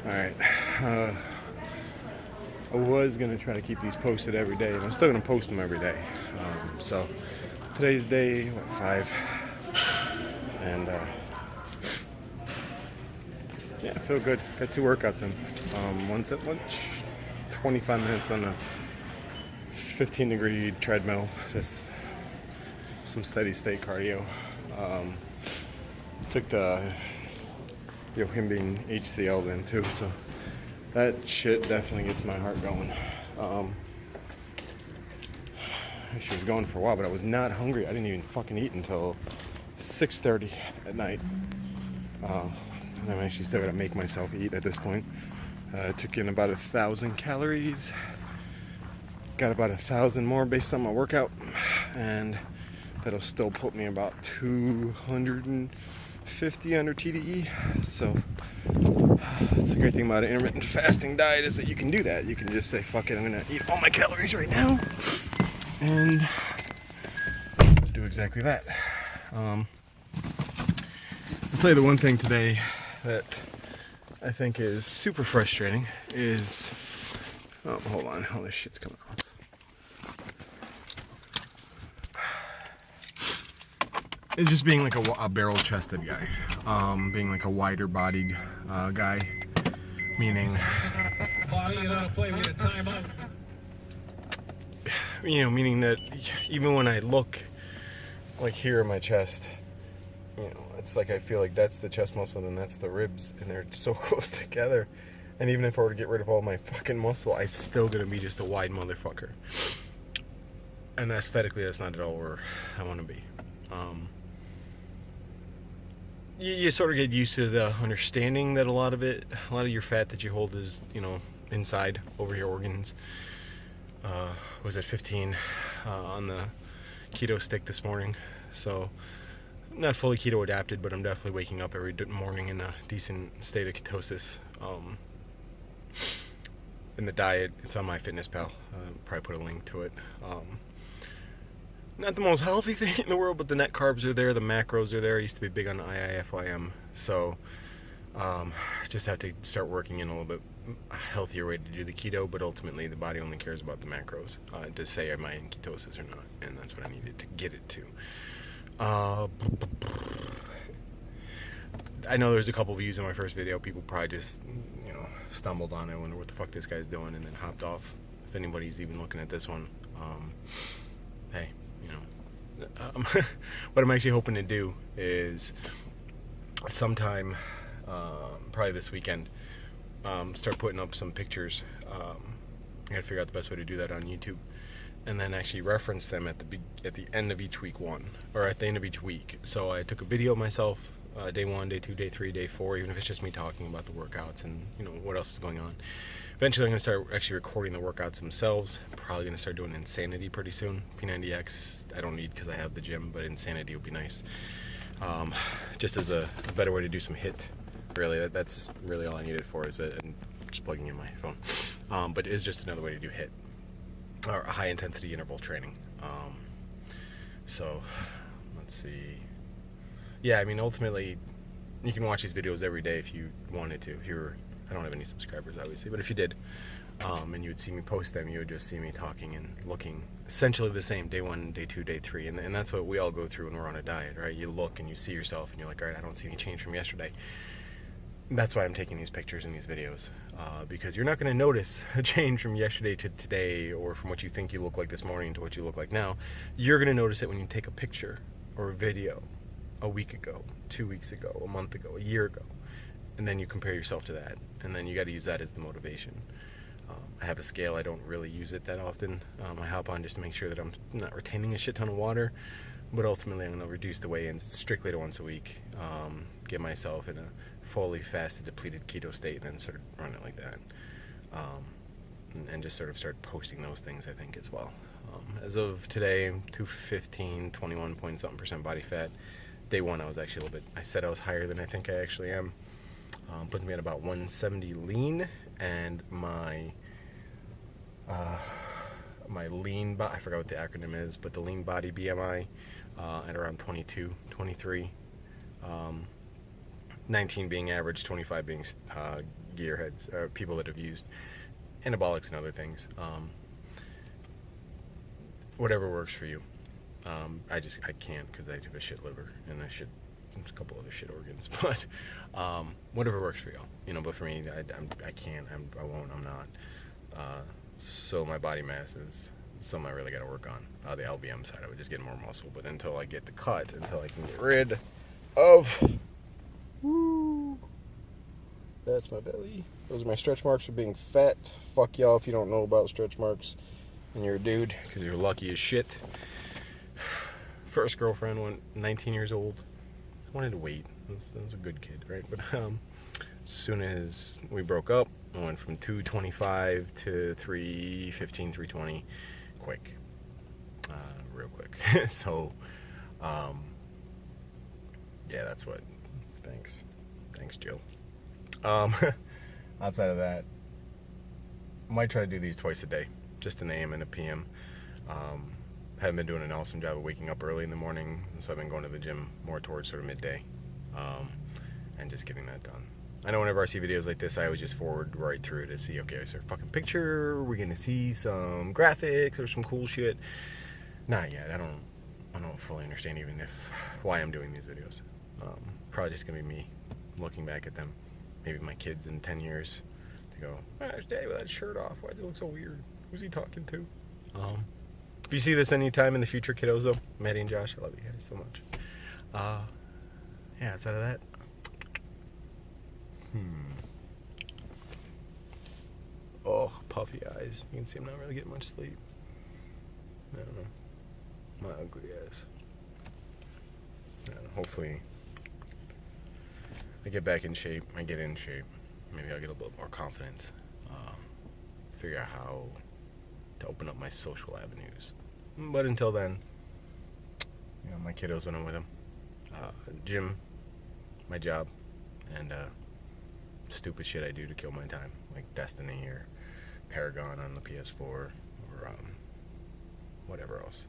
Alright, I was going to try to keep these posted every day, and I'm still going to post them every day. So, today's day, 5, and yeah, I feel good. Got 2 workouts in. One's at lunch, 25 minutes on a 15-degree treadmill, just some steady state cardio. Took the him HCL then too, so that shit definitely gets my heart going. She was going for a while, but I was not hungry. I didn't even fucking eat until 6:30 at night. And I'm actually still gotta make myself eat at this point. Took in about 1,000 calories. Got about 1,000 more based on my workout, and that'll still put me about 250 under TDE. So that's the great thing about an intermittent fasting diet, is that you can do that. You can just say, fuck it, I'm gonna eat all my calories right now, and do exactly that. I'll tell you the one thing today that I think is super frustrating is, oh, hold on, all this shit's coming off. It's just being like a barrel-chested guy, being like a wider-bodied guy, meaning, meaning that even when I look like here in my chest, it's like I feel like that's the chest muscle and that's the ribs, and they're so close together. And even if I were to get rid of all my fucking muscle, I'd still gonna be just a wide motherfucker. And aesthetically, that's not at all where I want to be. You sort of get used to the understanding that a lot of your fat that you hold is, inside over your organs. Was at 15 on the keto stick this morning, so not fully keto adapted, but I'm definitely waking up every morning in a decent state of ketosis. In the diet, it's on MyFitnessPal. Probably put a link to it. Not the most healthy thing in the world, but the net carbs are there, the macros are there. I used to be big on IIFYM, so just have to start working in a little bit healthier way to do the keto, but ultimately the body only cares about the macros to say am I in ketosis or not, and that's what I needed to get it to. I know there's a couple views in my first video. People probably just, stumbled on it, wonder what the fuck this guy's doing, and then hopped off. If anybody's even looking at this one, hey, what I'm actually hoping to do is sometime, probably this weekend, start putting up some pictures. I gotta figure out the best way to do that on YouTube, and then actually reference them at the end of each week one, or at the end of each week. So I took a video of myself, day 1, day 2, day 3, day 4, even if it's just me talking about the workouts and what else is going on. Eventually I'm going to start actually recording the workouts themselves. Probably going to start doing Insanity pretty soon. P90X I don't need because I have the gym, but Insanity would be nice. Just as a better way to do some HIIT. Really, that's really all I need it for, is and just plugging in my phone. But it is just another way to do HIIT, or high intensity interval training. So let's see. Yeah, I mean, ultimately, you can watch these videos every day if you wanted to. I don't have any subscribers, obviously, but if you did, and you would see me post them, you would just see me talking and looking essentially the same, day 1, day 2, day 3, and that's what we all go through when we're on a diet, right? You look and you see yourself, and you're like, all right, I don't see any change from yesterday. That's why I'm taking these pictures and these videos, because you're not going to notice a change from yesterday to today, or from what you think you look like this morning to what you look like now. You're going to notice it when you take a picture or a video a week ago, 2 weeks ago, a month ago, a year ago, and then you compare yourself to that, and then you got to use that as the motivation. I have a scale. I don't really use it that often. I hop on just to make sure that I'm not retaining a shit ton of water, but ultimately I'm going to reduce the weigh-ins strictly to once a week, get myself in a fully fasted, depleted keto state, and then sort of run it like that, and just sort of start posting those things, I think, as well. As of today, I'm 215, 21 point something percent body fat. Day 1, I was actually a little bit, I said I was higher than I think I actually am. Putting me at about 170 lean, and my lean body, I forgot what the acronym is, but the lean body BMI at around 22, 23. 19 being average, 25 being gearheads, people that have used anabolics and other things. Whatever works for you. I can't because I have a shit liver and a couple other shit organs, but whatever works for y'all, but for me, I can't, I won't, I'm not. So my body mass is something I really got to work on. The LBM side, I would just get more muscle, but until I get the cut, until I can get rid of, that's my belly. Those are my stretch marks for being fat. Fuck y'all if you don't know about stretch marks and you're a dude, because you're lucky as shit. First girlfriend, 19 years old. I wanted to wait. I was a good kid, right? But as soon as we broke up, I went from 225 to 315, 320, quick, real quick. So, yeah, that's what. Thanks, Jill. Outside of that, I might try to do these twice a day, just an AM and a PM. Haven't been doing an awesome job of waking up early in the morning, so I've been going to the gym more towards sort of midday, and just getting that done. I know whenever I see videos like this, I always just forward right through to see, okay, is there a fucking picture? We're gonna see some graphics or some cool shit. Not yet. I don't fully understand even why I'm doing these videos. Probably just gonna be me looking back at them, maybe my kids in 10 years, to go, there's Daddy with that shirt off. Why does it look so weird? Who's he talking to? If you see this anytime in the future, kiddos, though, Maddie and Josh, I love you guys so much. Yeah, outside of that, oh, puffy eyes. You can see I'm not really getting much sleep. I don't know. My ugly ass. I don't know, hopefully, I get back in shape. I get in shape. Maybe I'll get a little more confidence. Figure out how to open up my social avenues. But until then, my kiddos when I'm with them, gym, my job, and stupid shit I do to kill my time, like Destiny or Paragon on the PS4 or whatever else.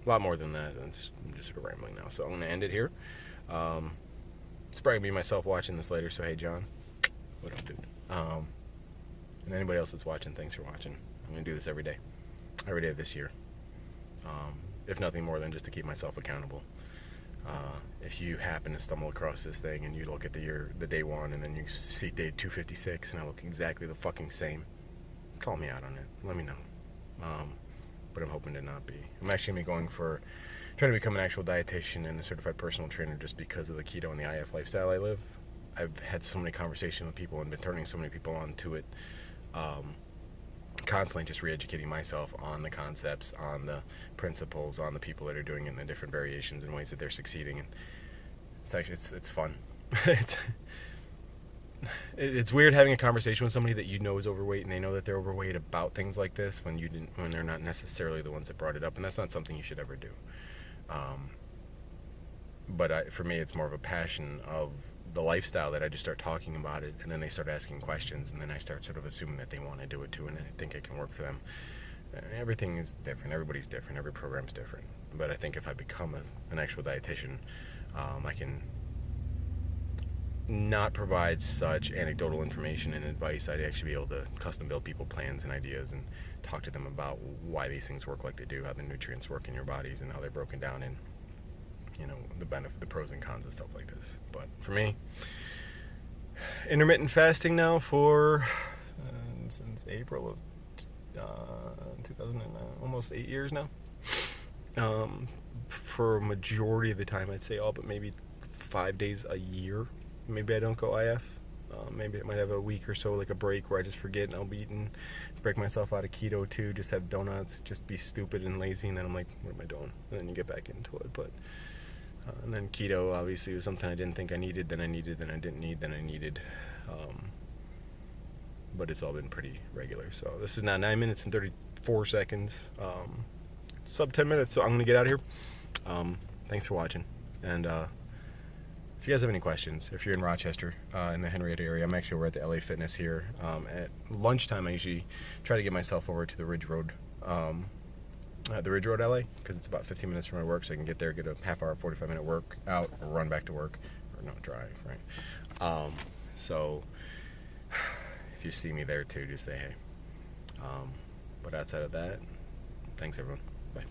A lot more than that. I'm just sort of rambling now, so I'm gonna end it here. It's probably gonna be myself watching this later. So hey, John, what up, dude? And anybody else that's watching, thanks for watching. I'm gonna do this every day this year, if nothing more than just to keep myself accountable. If you happen to stumble across this thing and you look at the day one and then you see day 256 and I look exactly the fucking same, call me out on it. Let me know. But I'm hoping to not be. I'm actually trying to become an actual dietitian and a certified personal trainer just because of the keto and the IF lifestyle I live. I've had so many conversations with people and been turning so many people on to it. Constantly just re-educating myself on the concepts, on the principles, on the people that are doing it in the different variations and ways that they're succeeding. And it's fun. It's weird having a conversation with somebody that you know is overweight and they know that they're overweight about things like this when they're not necessarily the ones that brought it up, and that's not something you should ever do. But for me, it's more of a passion of the lifestyle that I just start talking about it, and then they start asking questions, and then I start sort of assuming that they want to do it too, and I think it can work for them. Everything is different. Everybody's different. Every program's different. But I think if I become an actual dietitian, I can not provide such anecdotal information and advice. I'd actually be able to custom build people plans and ideas and talk to them about why these things work like they do, how the nutrients work in your bodies, and how they're broken down in the benefit, the pros and cons and stuff like this. But for me, intermittent fasting now for since April of 2009, almost 8 years now. For a majority of the time, I'd say all but maybe 5 days a year. Maybe I don't go IF. Maybe I might have a week or so, like a break where I just forget and I'll be eating, break myself out of keto too, just have donuts, just be stupid and lazy, and then I'm like, what am I doing? And then you get back into it. But and then keto obviously was something I didn't think I needed, then I needed, then I didn't need, then I needed. But it's all been pretty regular. So this is now 9 minutes and 34 seconds. Sub 10 minutes, so I'm going to get out of here. Thanks for watching. And if you guys have any questions, if you're in Rochester, in the Henrietta area, I'm actually over at the LA Fitness here. At lunchtime, I usually try to get myself over to the Ridge Road, LA, because it's about 15 minutes from my work, so I can get there, get a half hour, 45-minute workout, or run back to work, or no, drive, right? So if you see me there too, just say hey. But outside of that, thanks everyone. Bye.